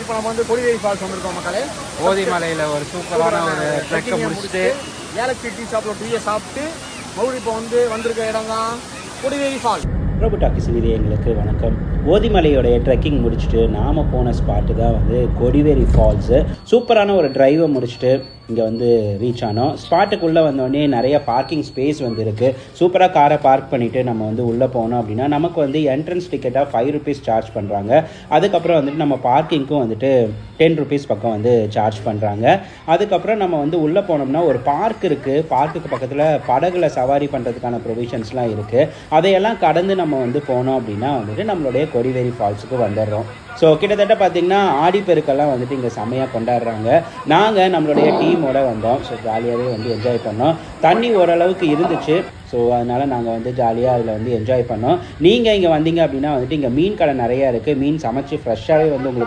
இப்போ நம்ம வந்து கொடிவேரி ஃபால்ஸ் வந்திருக்கோம் மக்களே. ஓதிமலையில் ஒரு சூப்பரான ஒரு ட்ரெக்கை முடிச்சுட்டு கேலக்ஸி டீ ஷாப்பில் டீயை சாப்பிட்டு மறுபடியும் இப்போ வந்திருக்க இடம் தான் கொடிவேரி ஃபால்ஸ். பிரபு டாக்கிஸ் எங்களுக்கு வணக்கம். ஓதிமலையோடைய ட்ரெக்கிங் முடிச்சுட்டு நாம் போன ஸ்பாட்டு தான் வந்து கொடிவேரி ஃபால்ஸு. சூப்பரான ஒரு ட்ரைவை முடிச்சுட்டு இங்கே வந்து ரீச் ஆனோம். ஸ்பாட்டுக்குள்ளே வந்தோடனே நிறைய பார்க்கிங் ஸ்பேஸ் வந்து இருக்குது. சூப்பராக காரை பார்க் பண்ணிவிட்டு நம்ம வந்து உள்ளே போனோம் அப்படின்னா நமக்கு வந்து என்ட்ரன்ஸ் டிக்கெட்டாக 5 rupees சார்ஜ் பண்ணுறாங்க. அதுக்கப்புறம் வந்துட்டு நம்ம பார்க்கிங்க்கும் வந்துட்டு 10 rupees பக்கம் வந்து சார்ஜ் பண்ணுறாங்க. அதுக்கப்புறம் நம்ம வந்து உள்ளே போனோம்னா ஒரு பார்க் இருக்குது. பார்க்குக்கு பக்கத்தில் படகுல சவாரி பண்ணுறதுக்கான ப்ரொவிஷன்ஸ்லாம் இருக்குது. அதையெல்லாம் கடந்து நம்ம வந்து போனோம் அப்படின்னா வந்துட்டு நம்மளுடைய கொடிவேரி ஃபால்ஸுக்கு வந்துடுறோம். ஸோ கிட்டத்தட்ட பார்த்திங்கன்னா ஆடிப்பெருக்கெல்லாம் வந்துட்டு இங்கே செம்மையாக கொண்டாடுறாங்க. நாங்கள் நம்மளுடைய டீமோட வந்தோம். ஸோ ஜாலியாகவே வந்து என்ஜாய் பண்ணோம். தண்ணி ஓரளவுக்கு இருந்துச்சு. ஸோ அதனால் நாங்கள் வந்து ஜாலியாக அதில் வந்து என்ஜாய் பண்ணோம். நீங்கள் இங்கே வந்தீங்க அப்படின்னா வந்துட்டு இங்கே மீன் கடை நிறையா இருக்குது. மீன் சமைச்சு ஃப்ரெஷ்ஷாகவே வந்து உங்களுக்கு